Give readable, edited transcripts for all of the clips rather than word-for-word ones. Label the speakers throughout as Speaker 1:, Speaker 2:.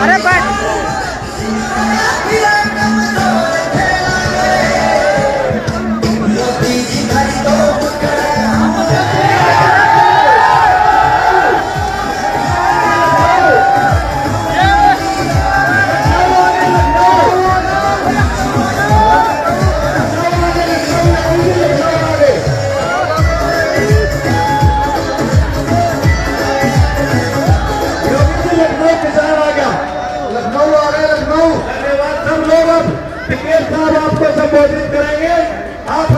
Speaker 1: अरे बैठ
Speaker 2: आपको संबोधित करेंगे। आप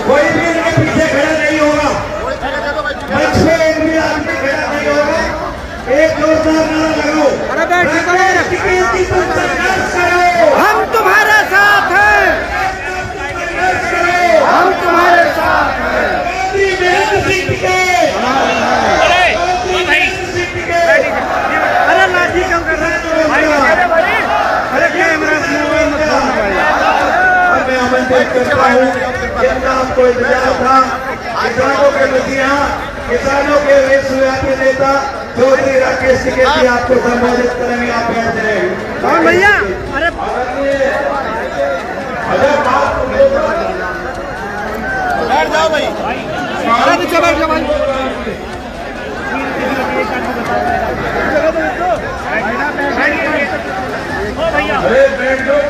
Speaker 2: कोई भी इनके पीछे खड़ा नहीं होगा, मंच पे इनके आदमी खड़ा नहीं होगा। एक जोरदार नारा लगाओ,
Speaker 1: हम तुम्हारे साथ हैं, हम तुम्हारे साथ हैं। अरे लाठी क्यों कर रहे हैं? अरे कैमरा
Speaker 2: मैं आमंत्रित करता हूँ, जितना आपको इंतजार था, किसानों के मुखिया, किसानों के विश्वव्यापी नेता चौधरी राकेश टिकैत आपको संबोधित करेंगे। आप बैठ जाएंगे।
Speaker 1: कौन भैया? अरे
Speaker 3: बैठ जाओ भाई,
Speaker 1: अरे पीछे बैठ जाओ भाई।
Speaker 2: अरे बैठ जाओ,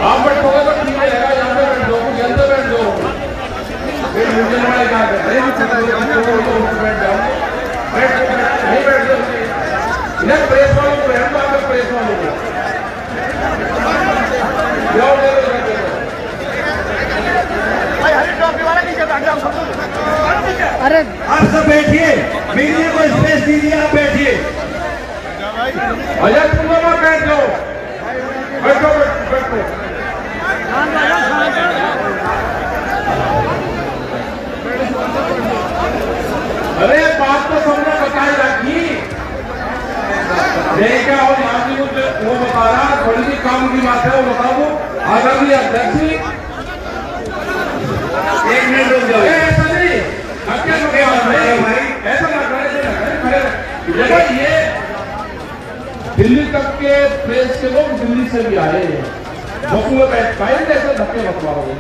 Speaker 2: आप बैठोगे तो ठीक रहेगा। यहाँ पे बैठ जाओ, जल्दी बैठ जाओ, फिर मुझे लड़ाई क्या करते हैं। बैठ जाओ, बैठ नहीं बैठ जाओ। इन्हें प्रेस वालों को रहने दो, प्रेस वालों को जाओ,
Speaker 1: अरे
Speaker 2: आप सब बैठिए, मीडिया को स्पेस दीजिए। आप बैठिए, अजय तुम लोग बैठ जाओ, बैठो बैठो। अरे बात तो सबने बताई रखी, देखा और आदमी वो बता रहा थोड़ी सी काम की बात है, वो बता दो। आदरणीय अध्यक्ष, एक मिनट रुक जाओ। ऐसा नहीं, ऐसा ना करें। ये दिल्ली तक के प्रेस के लोग दिल्ली से भी आए हैं, में बैठ पाए ऐसे धक्के मत मारोगे,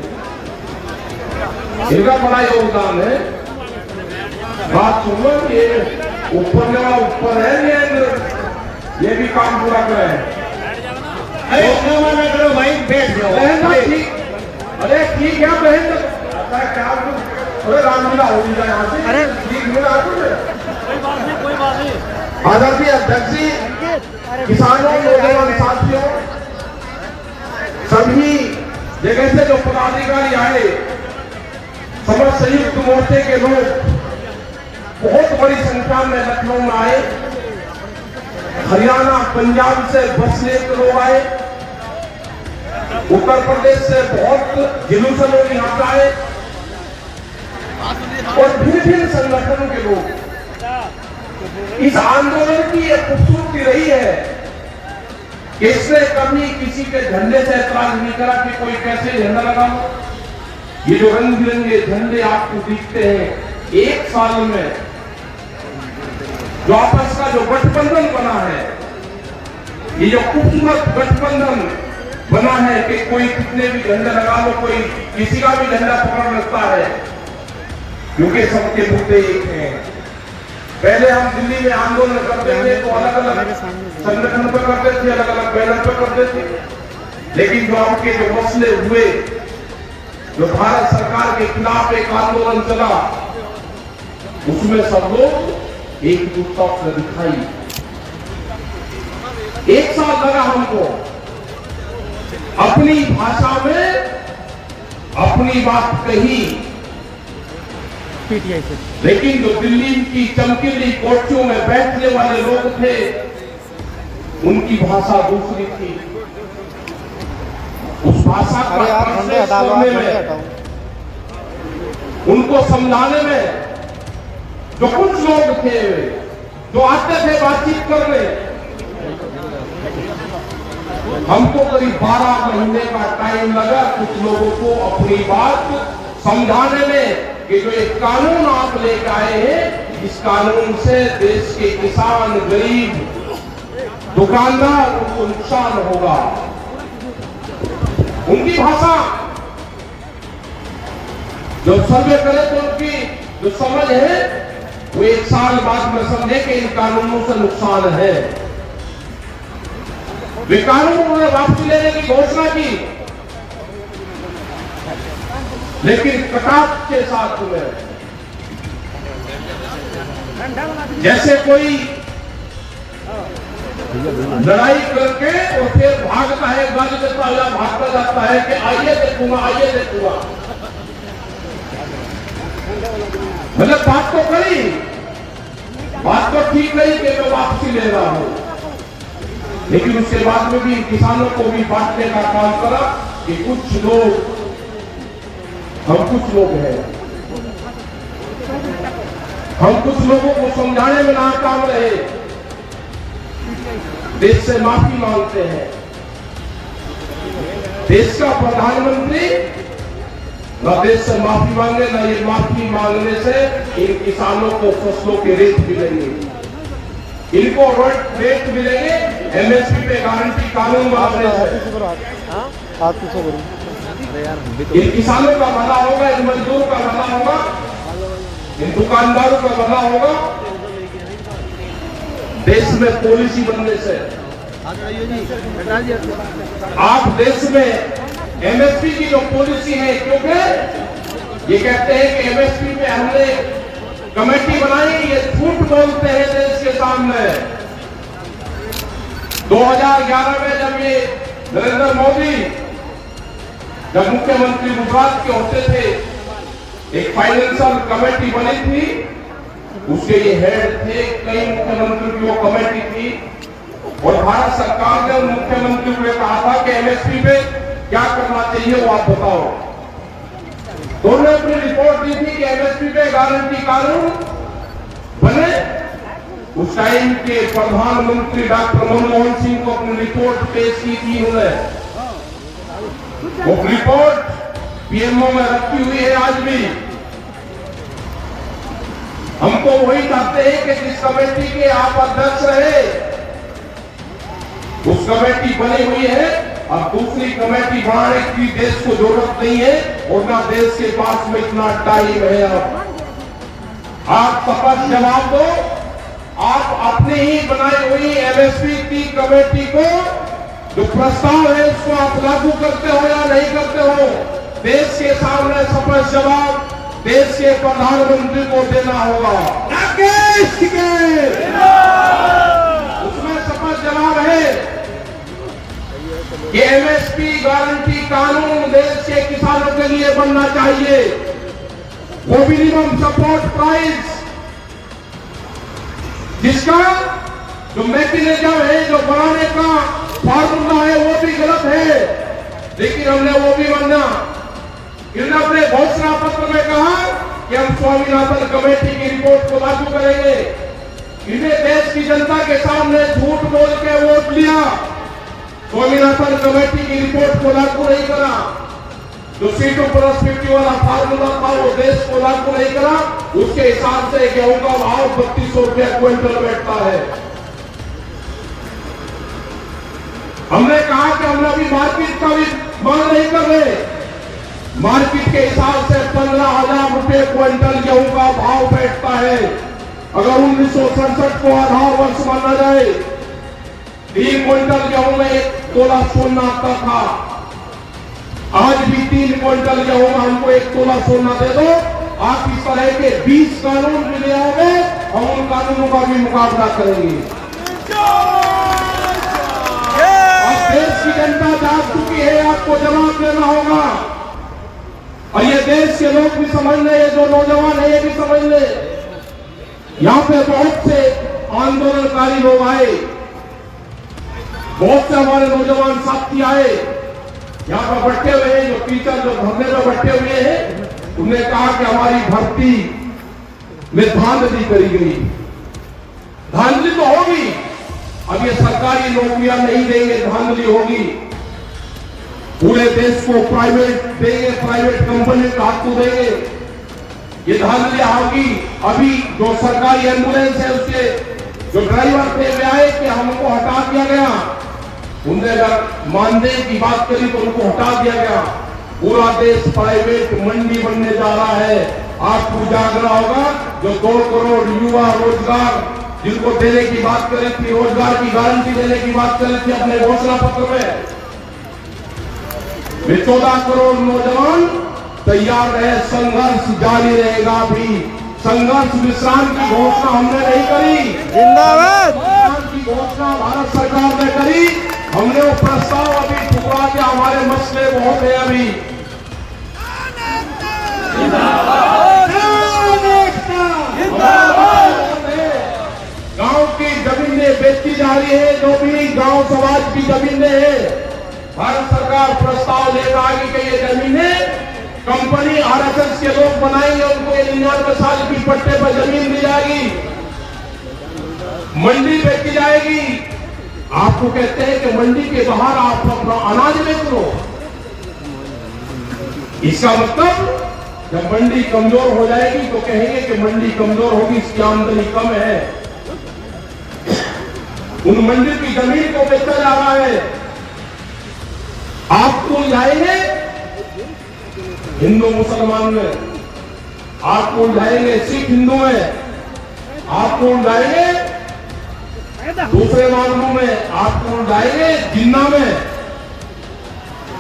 Speaker 2: इनका बड़ा योगदान है। बात सुन लो, ये ऊपर वाला ऊपर है, ये भी काम पूरा करे। करो भाई, बैठ जाओ। ठीक, अरे ठीक है बहन, क्या अरे रामलीला हो जाए यहाँ से।
Speaker 1: अरे
Speaker 2: ठीक मिला कोई बात नहीं। आदरणीय अध्यक्ष जी, किसानों, नौजवान साथियों, सभी जगह से जो पदाधिकारी आए, समस्त संयुक्त मोर्चे के लोग बहुत बड़ी संख्या में लखनऊ में आए। हरियाणा, पंजाब से बस लेकर लोग आए, उत्तर प्रदेश से बहुत जिलों से लोग यहाँ आए और भिन्न संगठनों के लोग। इस आंदोलन की एक खूबसूरती रही है कि इसने कभी किसी के झंडे से ऐतराज नहीं करा कि कोई कैसे झंडा लगाओ। ये जो रंग बिरंगे झंडे आपको दिखते हैं, एक साल में जो आपस का जो गठबंधन बना है, ये जो खूबसूरत गठबंधन बना है कि कोई कितने भी झंडे लगा लो, कोई किसी का भी झंडा पकड़ लगता है, क्योंकि सबके मुद्दे एक हैं। पहले हम दिल्ली में आंदोलन करते थे तो अलग अलग संगठन पर करते थे, अलग अलग बैनर पर करते थे, लेकिन जो आपके जो मसले हुए, जो भारत सरकार के खिलाफ एक आंदोलन चला, उसमें सब लोग एकजुटता से दिखाई। एक साल लगा हमको अपनी भाषा में अपनी बात कही, लेकिन जो दिल्ली की चमकीली कोठियों में बैठने वाले लोग थे, उनकी भाषा दूसरी थी। उस भाषा का ट्रांसलेट करने में, उनको समझाने में जो कुछ लोग थे जो आते थे बातचीत करने, हमको करीब 12 महीने का टाइम लगा कुछ लोगों को अपनी बात समझाने में कि जो एक कानून आप लेकर आए हैं, इस कानून से देश के किसान, गरीब, दुकानदार, उनको नुकसान होगा। उनकी भाषा जो सर्वे करे तो उनकी जो समझ है वो 1 साल बाद में समझे कि इन कानूनों से नुकसान है। वे कानून उन्होंने वापसी लेने की घोषणा की, लेकिन कटाक्ष के साथ हुए, जैसे कोई लड़ाई करके और फिर भागता है, गाली देता हुआ भागता जाता है कि आइए देखूंगा, आइए देखूंगा। मतलब बात तो करी, बात तो ठीक नहीं कि मैं वापसी ले रहा हूं, लेकिन उसके बाद में भी किसानों को भी बांटने का काम करा कि कुछ लोग, हम कुछ लोग हैं, हम कुछ लोगों को समझाने में नाकाम रहे, देश से माफी मांगते हैं। देश का प्रधानमंत्री न देश से माफी मांगे, न ये माफी मांगने से इन किसानों को फसलों के रेट मिलेंगे, इनको रेट मिलेंगे एमएसपी पे गारंटी कानून बनाने से। इन किसानों का भला होगा, इन मजदूरों का भला होगा, इन दुकानदारों का भला होगा। देश में पॉलिसी बनने से आप देश में एमएसपी की जो पॉलिसी है, क्योंकि ये कहते हैं कि एमएसपी पे हमने कमेटी बनाई, ये झूठ बोलते हैं देश के सामने। 2011 में जब ये नरेंद्र मोदी जब मुख्यमंत्री गुजरात के होते थे, एक फाइनेंशियल कमेटी बनी थी, उसके ये हेड थे, कई मुख्यमंत्री की वो कमेटी थी, और भारत सरकार ने उन मुख्यमंत्री को कहा था कि एमएसपी पे क्या करना चाहिए वो आप बताओ। तो उन्होंने अपनी रिपोर्ट दी थी कि एमएसपी पे गारंटी कानून बने। उस टाइम के प्रधानमंत्री डॉक्टर मनमोहन सिंह को अपनी रिपोर्ट पेश की थी उन्होंने। वो रिपोर्ट पीएमओ में रखी हुई है आज भी। हमको वही चाहते हैं कि जिस कमेटी के आप अध्यक्ष रहे, उस कमेटी बनी हुई है, अब दूसरी कमेटी बनाने की देश को जरूरत नहीं है, और ना देश के पास में इतना टाइम है। अब आप स्पष्ट जवाब दो, आप अपनी ही बनाई हुई एमएसपी की कमेटी को जो प्रस्ताव है उसको आप लागू करते हो या नहीं करते हो? देश के सामने स्पष्ट जवाब देश के प्रधानमंत्री को देना होगा। उसमें स्पष्ट जवाब है कि एमएसपी गारंटी कानून देश के किसानों के लिए बनना चाहिए। वो मिनिमम सपोर्ट प्राइस जिसका जो मैकेनिज्म है, जो बनाने का फार्मूला है, वो भी गलत है, लेकिन हमने वो भी माना। इन्होंने अपने घोषणा पत्र में कहा कि हम स्वामीनाथन कमेटी की रिपोर्ट को लागू करेंगे। इन्हें देश की जनता के सामने झूठ बोल के वोट लिया, स्वामीनाथन कमेटी की रिपोर्ट को लागू नहीं करा। जो सीटों पर 50 वाला फार्मूला था वो देश को लागू नहीं करा। उसके हिसाब से गेहूं का भाव 3200 रुपया क्विंटल बैठता है। हमने कहा कि हम अभी मार्केट का भी मांग नहीं कर रहे। मार्केट के हिसाब से 15,000 रुपये क्विंटल गेहूं का भाव बैठता है। अगर 1967 को आधार वर्ष माना जाए, 3 क्विंटल गेहूं में 1 तोला सोना आता था। आज भी 3 क्विंटल गेहूं में हमको 1 तोला सोना दे दो, आप इस तरह के 20 कानून भी ले आओगे, हम उन कानूनों का भी मुकाबला करेंगे। देश की जनता जाग चुकी है, आपको जवाब देना होगा। और ये देश के लोग भी समझ ले, ये जो नौजवान है ये भी समझ ले। यहाँ पे बहुत से आंदोलनकारी लोग आए, बहुत से हमारे नौजवान साथी आए, यहाँ पर बैठे हुए हैं जो टीचर जो धरने में बैठे हुए हैं, उन्होंने कहा कि हमारी भर्ती में धांधली करी गई। धांधली तो होगी, अब ये सरकारी नौकरियां नहीं देंगे, धांधली होगी। पूरे देश को प्राइवेट देंगे, प्राइवेट कंपनी का हाथ देंगे, ये धांधली होगी। अभी जो सरकारी एम्बुलेंस है उसके जो ड्राइवर थे वे आए कि हमको हटा दिया गया, उनने अगर मानदेय की बात करी तो उनको हटा दिया गया। पूरा देश प्राइवेट मंडी बनने जा रहा है। आपको जाग रहा होगा जो 2 करोड़ युवा रोजगार जिनको देने की बात करी थी, रोजगार की गारंटी देने की बात करी थी अपने घोषणा पत्र में, वे 14 करोड़ नौजवान तैयार रहे। संघर्ष जारी रहेगा। भी संघर्ष विश्राम की घोषणा हमने नहीं करी,
Speaker 3: जिंदाबाद।
Speaker 2: विश्राम की घोषणा भारत सरकार ने करी। हमने वो प्रस्ताव अभी ठुकरा दिया, हमारे मसले बहुत है अभी। गांव की जमीनें बेची जा रही है, जो भी गांव समाज की जमीनें हैं, भारत सरकार प्रस्ताव लेकर आएगी कि ये जमीनें कंपनी आरएसएस के लोग बनाएंगे, उनको 99 साल की पट्टे पर जमीन दी जाएगी, मंडी बेची जाएगी। आपको कहते हैं कि मंडी के बाहर आप अपना अनाज बेच लो। इसका मतलब जब मंडी कमजोर हो जाएगी तो कहेंगे कि मंडी कमजोर होगी, इसकी आमदनी कम है। उन मंडी की जमीन को बेचा जा रहा है। आपको जाएंगे हिंदू मुसलमान में, आपको जाएंगे सिख हिंदू में, आपको जाएंगे दूसरे मामलों में, आपको जाएंगे जिन्ना में,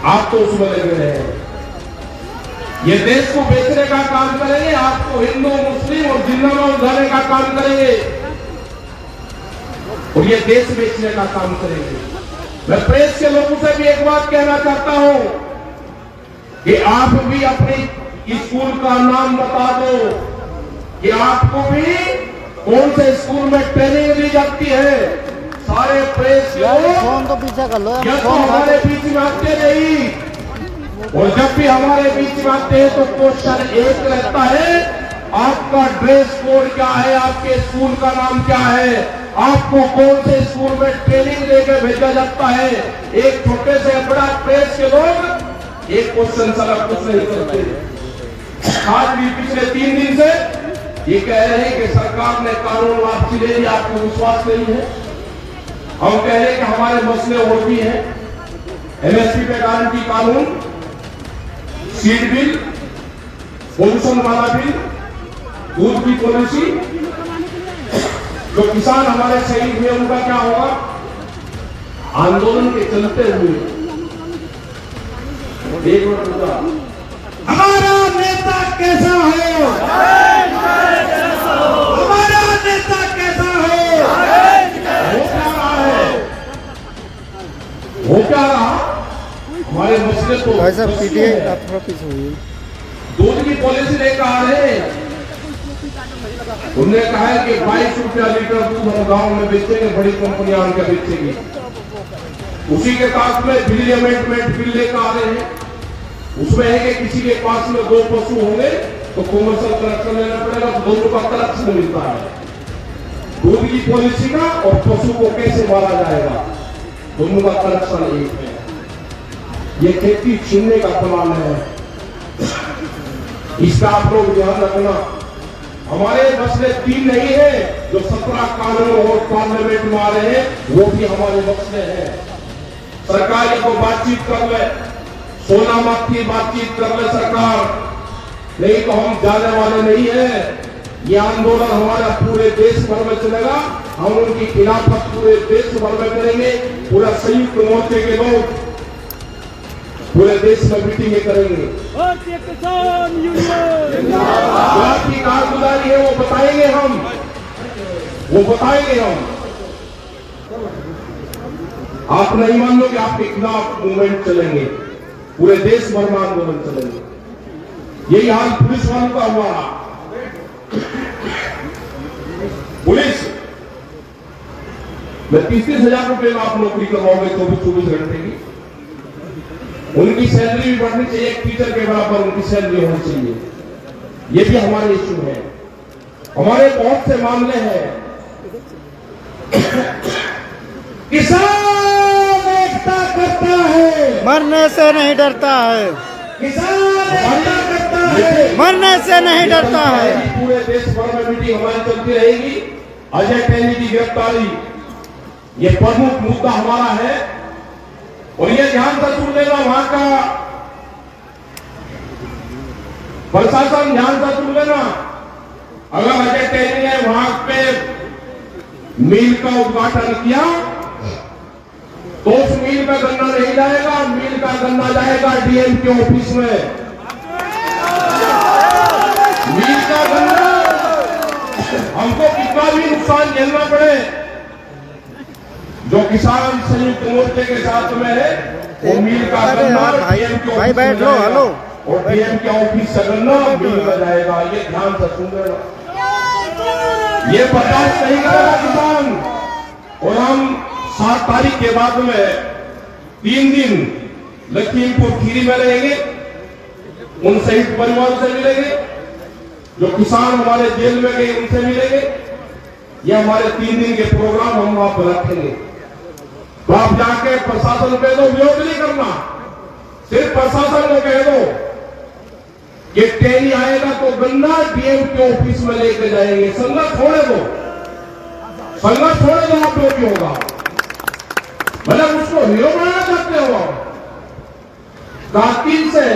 Speaker 2: आप तो उसमें लगे रहे। ये देश को बेचने का काम करेंगे, आपको हिंदू मुस्लिम और जिन्ना में उलझाने का काम करेंगे और ये देश बेचने का काम करेंगे। मैं प्रेस के लोगों से भी एक बात कहना चाहता हूं कि आप भी अपने स्कूल का नाम बता दो कि आपको भी कौन से स्कूल में ट्रेनिंग दी जाती है। सारे प्रेस
Speaker 3: फोन तो पीछे कर लो,
Speaker 2: या तो हमारे बीच में आते नहीं, और जब भी हमारे बीच में आते हैं तो क्वेश्चन एक रहता है, आपका ड्रेस कोड क्या है, आपके स्कूल का नाम क्या है, आपको कौन से स्कूल में ट्रेनिंग देकर भेजा जाता है। एक छोटे से बड़ा प्रेस के लोग एक क्वेश्चन सारा कुछ नहीं करते। आज भी पिछले 3 दिन से ये कह रहे हैं कि सरकार ने कानून वापसी ले लिया, आपको विश्वास नहीं है। हम कह रहे हैं कि हमारे मसले और भी हैं, एमएसपी पे गारंटी कानून, सीड बिल, पोल्यूशन वाला बिल, दूध की पॉलिसी, जो किसान हमारे शहीद हुए उनका क्या होगा, आंदोलन के चलते हुए। एक मिनट,
Speaker 1: हमारा नेता कैसा हो, हमारा नेता कैसा हो,
Speaker 2: हो क्या रहा, हमारे मसले तो
Speaker 3: भाई साहब पीटीए आप थोड़ा पीछे हुई।
Speaker 2: दूध की पॉलिसी लेकर आ रहे हैं। उन्होंने कहा है कि 22 रुपया लीटर दूध हम गांव में बेचेंगे, बड़ी कंपनियां उनके बेचेंगी। उसी के साथ में बिल अमेंडमेंट बिल लेकर आ रहे हैं। उसमें है कि किसी के पास में 2 पशु होंगे तो कमर्शियल कनेक्शन लेना पड़ेगा, तो दोनों का कनेक्शन मिलता है। दूध की पॉलिसी का और पशु को कैसे मारा जाएगा, दोनों का कनेक्शन एक है। ये खेती छीनने का प्लान है, इसका आप लोग ध्यान रखना। हमारे मसले 3 नहीं है, जो 17 कानून और पार्लियामेंट में आ रहे हैं वो भी हमारे मसले हैं। सरकार को बातचीत कर ले, सोनामत की बातचीत कर ले सरकार, नहीं तो हम जाने वाले नहीं है। ये आंदोलन हमारा पूरे देश भर में चलेगा, हम उनकी खिलाफत पूरे देश भर में करेंगे। पूरा संयुक्त मोर्चे के लोग पूरे देश में मीटिंगें करेंगे।
Speaker 1: भारतीय किसान यूनियन
Speaker 2: जो आपकी कारगुजारी है वो बताएंगे हम, वो बताएंगे हम। आप नहीं मान लो कि आपके खिलाफ मूवमेंट चलेंगे, पूरे देश भर में आंदोलन चलेंगे। यही हाल पुलिस वालों का हुआ। पुलिस में 30-30 हजार रुपए में आप नौकरी करवाओगे तो भी 24 घंटे की, उनकी सैलरी भी बढ़नी चाहिए, एक टीचर के बराबर उनकी सैलरी होनी चाहिए। ये भी हमारे इश्यू है। हमारे बहुत से मामले हैं। किसान एकता करता है,
Speaker 3: मरने से नहीं डरता है,
Speaker 2: किसान एकता करता है,
Speaker 3: मरने से नहीं डरता है।
Speaker 2: पूरे देश भर में मीटिंग हमारी चलती रहेगी। अजय टैनी की गिरफ्तारी ये प्रमुख मुद्दा हमारा है। और ये ध्यान से सुन लेना, वहां का प्रशासन ध्यान से सुन लेना, अगर अजय टैनी ने वहां पे मिल का उद्घाटन किया तो उस मिल का गन्ना नहीं जाएगा, मिल का गन्ना जाएगा डीएम के ऑफिस में। मिल का गन्ना हमको कितना भी नुकसान झेलना पड़े, जो किसान संयुक्त मोर्चे के साथ में है, वो मिल का गन्ना डीएम के
Speaker 3: भाई बैठ लो, हेलो,
Speaker 2: और डीएम के ऑफिस से गन्ना मिल में जाएगा। ये ध्यान से सुन लेना, ये बर्दाश्त नहीं करेगा किसान। और हम 7 तारीख के बाद में 3 दिन लखीमपुर खीरी में रहेंगे, उन शहीद परिवार से मिलेंगे, जो किसान हमारे जेल में गए उनसे मिलेंगे। ये हमारे 3 दिन के प्रोग्राम हम वहां पर रखेंगे। तो आप जाके प्रशासन कह दो, विरोध नहीं करना, सिर्फ प्रशासन को कह दो कि टैनी आएगा तो गन्ना डीएम के ऑफिस में लेके जाएंगे। संघर्ष छोड़े दो, संघर्ष छोड़े दो, आप जो भी होगा। मतलब उसको हीरो बनाना चाहते हो आप, कातिल से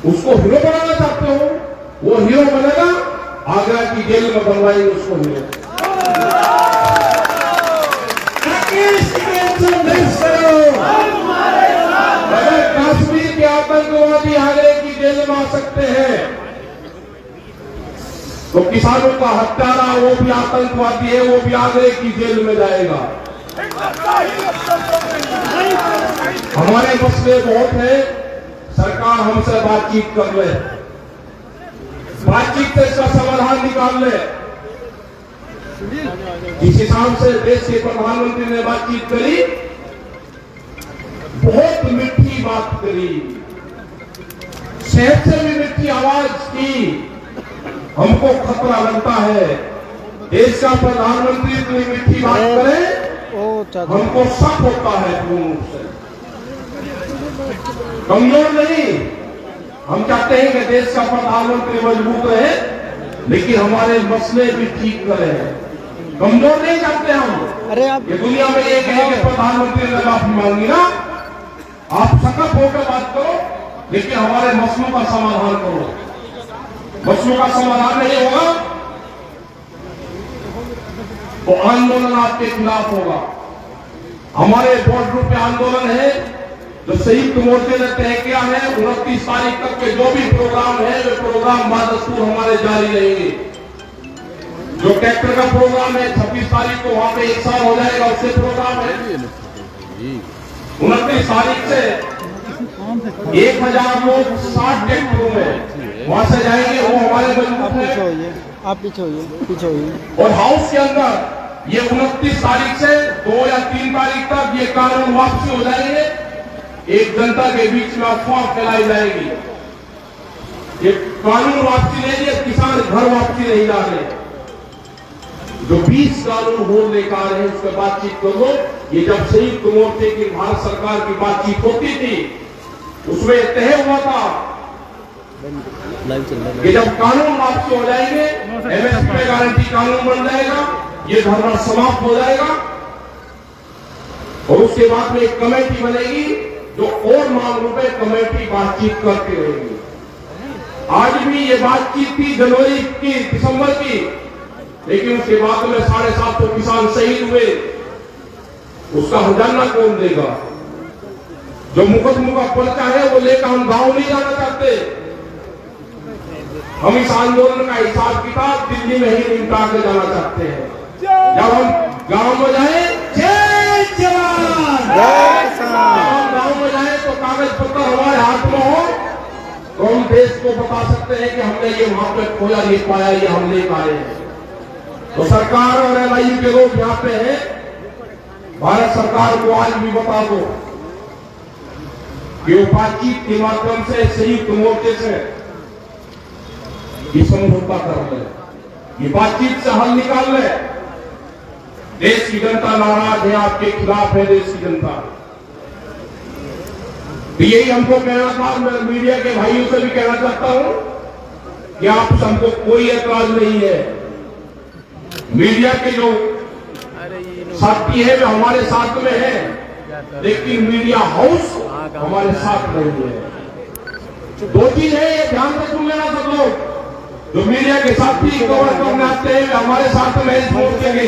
Speaker 2: उसको हीरो बनाना चाहते हो, वो हीरो बनेगा, आगरा की जेल में बनवाएंगे उसको हीरो। अगर कश्मीर के आतंकवादी आगरे की जेल में आ सकते हैं तो किसानों का हत्यारा वो भी आतंकवादी है, वो भी आगरे की जेल में जाएगा। हमारे मसले बहुत है, सरकार हमसे बातचीत कर ले, बातचीत से इसका समाधान निकाल ले। जिस हिसाब से देश के प्रधानमंत्री ने बातचीत करी, बहुत मीठी बात करी, शहर से भी मीठी आवाज की। हमको खतरा लगता है, देश का प्रधानमंत्री इतनी मीठी बात करे, हमको शक होता है पूर्ण रूप से। कमजोर नहीं, हम चाहते हैं कि देश का प्रधानमंत्री मजबूत रहे, लेकिन हमारे मसले भी ठीक करें। कमजोर नहीं चाहते हम।
Speaker 3: अरे आप
Speaker 2: ये दुनिया में एक है कि प्रधानमंत्री ने माफी मांगी ना, आप सकत होकर बात करो, लेकिन हमारे मसलों का समाधान करो। मसलों का समाधान नहीं होगा तो आंदोलन आपके खिलाफ होगा। हमारे बॉर्डर पे आंदोलन है, जो संयुक्त मोर्चे ने तय किया है। 29 तारीख तक के जो भी प्रोग्राम है, वे प्रोग्राम बादस्तूर हमारे जारी रहेंगे। जो ट्रैक्टर का प्रोग्राम है 26 तारीख को वहां पे 1 साल हो जाएगा, उससे प्रोग्राम है। 29 तारीख से 1000 लोग 60 ट्रैक्टरों में वहां से जाएंगे, वो हमारे मजबूत है।
Speaker 3: आप पीछे होइए, पीछे होइए।
Speaker 2: और हाउस के अंदर ये 29 तारीख से 2 या 3 तारीख तक ये कानून वापसी हो जाएंगे। एक जनता के बीच में अफवाह फैलाई जाएगी, ये कानून वापसी नहीं है, किसान घर वापसी नहीं जा रहे। जो 20 कानून बोल लेकर आ रहे हैं, उससे बातचीत कर लो। ये जब संयुक्त मोर्चे की भारत सरकार की बातचीत होती थी, उसमें तय हुआ था कि जब कानून वापसी हो जाएंगे, एमएसपी में गारंटी कानून बन जाएगा, ये धरना समाप्त हो जाएगा। और उसके बाद में एक कमेटी बनेगी, जो और मांगों पे कमेटी बातचीत करती रहेगी। आज भी ये बातचीत थी जनवरी की, दिसंबर की, लेकिन उसके बाद में 750 किसान शहीद हुए। उसका हर्जाना कौन देगा? जो मुकदमों का पर्चा है वो लेकर हम गांव नहीं जाना चाहते। हम इस आंदोलन का हिसाब किताब दिल्ली में ही निपटा के जाना चाहते हैं। जब हम गांव में जाए, जय जवान, हम गांव में जाए तो कागज पत्र हमारे हाथ में हो, तो हम देश को बता सकते हैं कि हमने ये वहां पे खोया, ये पाया, ये हम ले पाए हैं। तो सरकार और एलआईयू के लोग यहाँ पे हैं, भारत सरकार को आज भी बता दो कि वो बातचीत के माध्यम से संयुक्त मोर्चे से ये समझौता कर ले, ये बातचीत से हल निकाल ले। देश की जनता नाराज है, आपके खिलाफ है देश की जनता। तो यही हमको कहना था, मैं मीडिया के भाइयों से भी कहना चाहता हूं कि आप सबको कोई ऐतराज नहीं है। मीडिया के जो साथी है वे हमारे साथ में है, लेकिन मीडिया हाउस हमारे साथ नहीं है। दो चीज है, ये ध्यान से सुन लेना सब लोग। जो मीडिया के साथी कवर करने आते हैं वे हमारे साथ में इस मोर्चे के,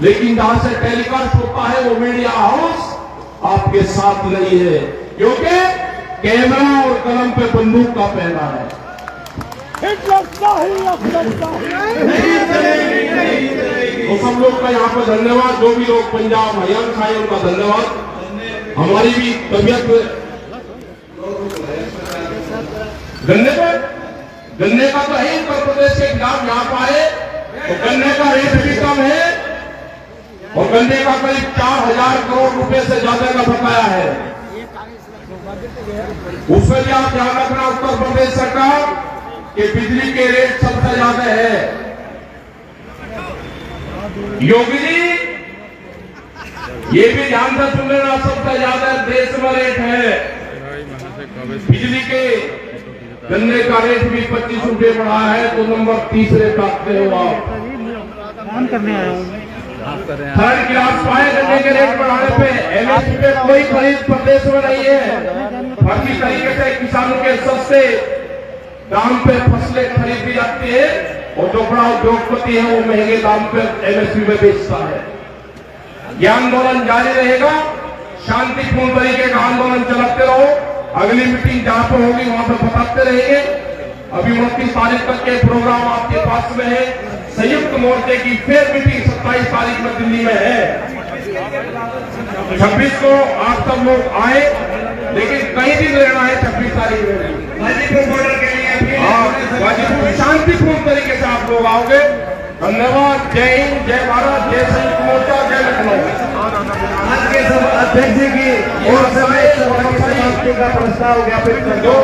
Speaker 2: लेकिन जहां से टेलीकास्ट होता है वो मीडिया हाउस आपके साथ नहीं है, क्योंकि कैमरा और कलम पे बंदूक का पहना है। तो सब लोग का यहाँ पर धन्यवाद। जो भी लोग पंजाब हरियाणा आए उनका धन्यवाद। हमारी भी तबियत गन्ने का तो है उत्तर प्रदेश के खिलाफ यहाँ पर आए तो गन्ने का रेट भी कम है और गन्ने का करीब 4,000 करोड़ रुपए से ज्यादा का बकाया है। उसमें भी आप ध्यान रखना उत्तर प्रदेश सरकार कि बिजली के रेट सबसे ज्यादा है। योगी जी ये भी ध्यान से सुन लेना, सबसे ज्यादा देश में रेट है बिजली के। गन्ने का रेट भी 25 रुपए बढ़ा है, तो नंबर 30 आते हो आप।
Speaker 3: करने आया हूँ।
Speaker 2: थर्ड क्लास पाए गन्ने के रेट बढ़ाने पे एमएसपी पे कोई खरीद प्रदेश में नहीं है। बाकी तरीके से किसानों के सस्ते दाम पे फसलें खरीदी जाती है और जो बड़ा उद्योगपति है वो महंगे दाम पे एमएसपी में बेचता है। यह आंदोलन जारी रहेगा, शांतिपूर्ण तरीके का आंदोलन चलाते रहो। अगली मीटिंग जहां पर होगी वहां पर बताते रहेंगे। अभी 29 तारीख तक के प्रोग्राम आपके पास में है। संयुक्त मोर्चे की फिर मीटिंग 27 तारीख में दिल्ली में है। 26 को आप सब लोग आए, लेकिन कई दिन रहना है 26 तारीख में गाजीपुर बॉर्डर के लिए। गाजीपुर शांतिपूर्ण तरीके से आप लोग आओगे। धन्यवाद। जय हिंद, जय भारत, जय संयुक्त मोर्चा, जय लखनऊ।
Speaker 1: आज के सब अध्यक्ष जी की और समय का प्रस्ताव ज्ञापित कर दो।